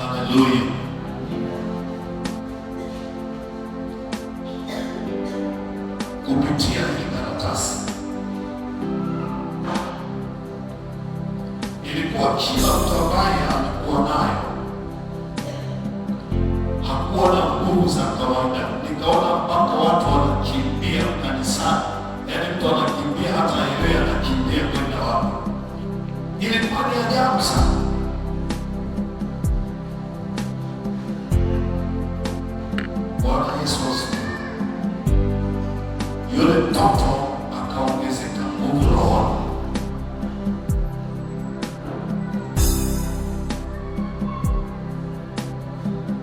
Haleluya. Kupitia hii karatasi ilikuwa kila mtu ambaye alikuwa nayo hakuwa na nguvu za kawaida. Nikaona mpaka watu wanakimbia kanisani, yaani mtu anakimbia hata yeye anakimbia kwenda wapi. Ilikuwa ni ajabu sana. Bwana Yesu asifiwe. Yule mtoto akaongezeka nguvu rohoni.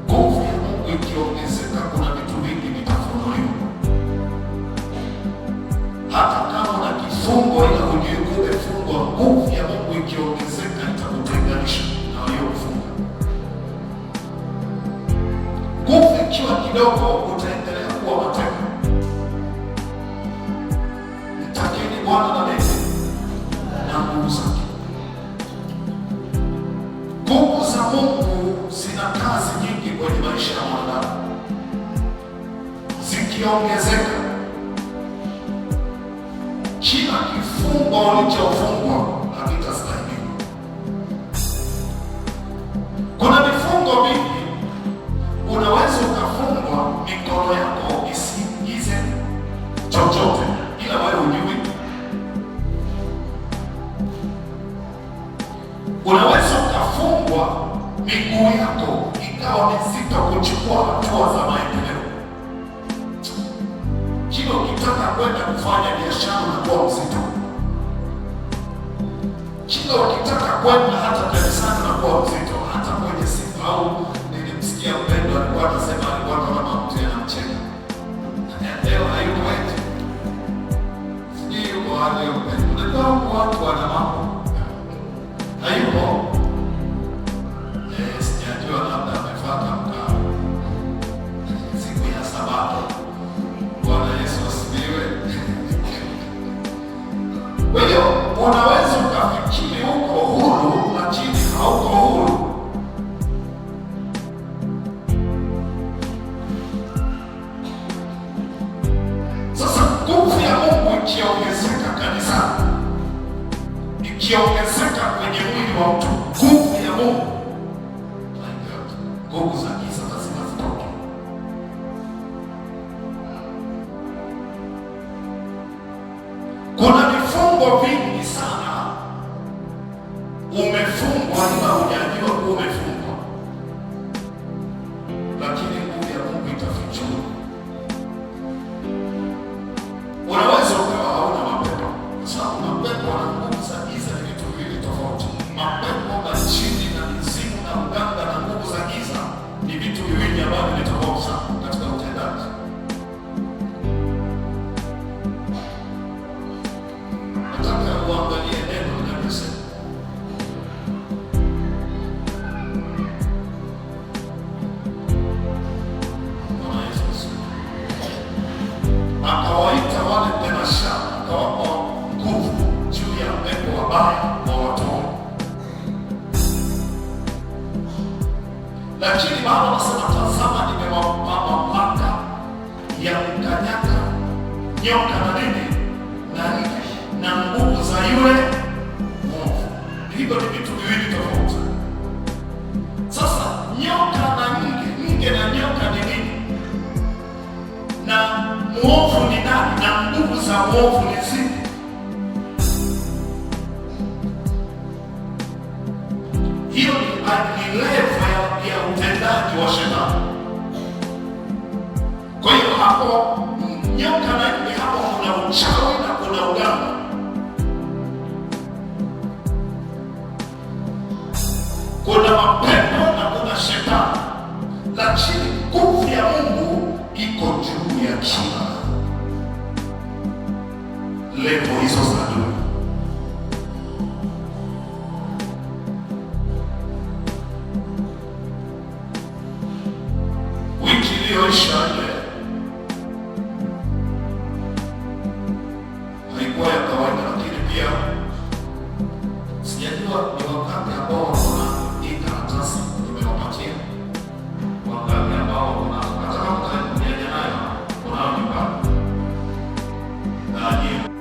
Nguvu ya Mungu ikiongezeka, kuna vitu vingi vitafunuliwa. Hata kama una kifungo ila hujui kumefungwa, nguvu ya Mungu ikiongezeka itakutenganisha na waliofunga. Nguvu ikiwa kidogo, utaendelea kuwa mateka. Mtakeni Bwana na neno na nguvu zake. Nguvu za Mungu zina kazi nyingi kwenye maisha ya mwanadamu. Zikiongezeka, kila kifungo ulichofungwa hakitastahimili. Kuna vifungo vingi, unaweza ukafungwa mikono yako isiingize chochote, ila wewe hujui. Unaweza ukafungwa miguu yako ikawa mizito kuchukua hatua za maendeleo. Kila ukitaka kwenda kufanya biashara unakuwa mzito. Kila ukitaka kwenda hata kanisani unakuwa mzito. Hata kwenye sifa, au nilimsikia mpendwa alikuwa anasema alikuwa kama mtu anamcheka. Leo hayuko eti. Sijui yuko wapi mpendwa. Unajua watu wana mambo. Hayuko. Sijajua labda amefuata mkao. Siku ya Sabato. Bwana Yesu asifiwe. Kwa hiyo unaweza ukafikiri uko huru, lakini hauko huru. Sasa nguvu ya Mungu ikiongezeka kanisani, ikiongezeka kwenye mwili wa mtu, nguvu ya Mungu, nguvu za giza lazima zitoke. Kuna vifungo vingi sana umefungwa ila hujajua kuwa umefungwa, lakini nguvu ya Mungu itafichua. Unaweza ukawa hauna mapepo, kwa sababu mapepo na nguvu za giza ni vitu viwili tofauti. Mapepo majini na mizimu na uganga na nguvu za giza ni vitu viwili ambavyo ni tofauti sana katika utendaji. Nataka uangalie neno linavyosema. Bwana Yesu asifiwe. Akawaita wale thenashara, akawapa nguvu juu ya pepo wabaya wawatoe. Lakini Baba anasema, tazama, nimewapa mamlaka ya kukanyaga nyoka na nini na nge na nguvu za yule mwovu. Hivyo ni vitu viwili tofauti. Sasa nyoka na nge na nyoka ni nini? Na mwovu ni nani? Na nguvu za mwovu ni zipi? Hiyo ni level ya utendaji wa shetani. Kwa hiyo hapo nyoka na nge, hapo kuna uchawi na kuna uganga. Kuna mapepo na kuna shetani, lakini nguvu ya Mungu iko juu ya kila level hizo za dunia. Wiki iliyoisha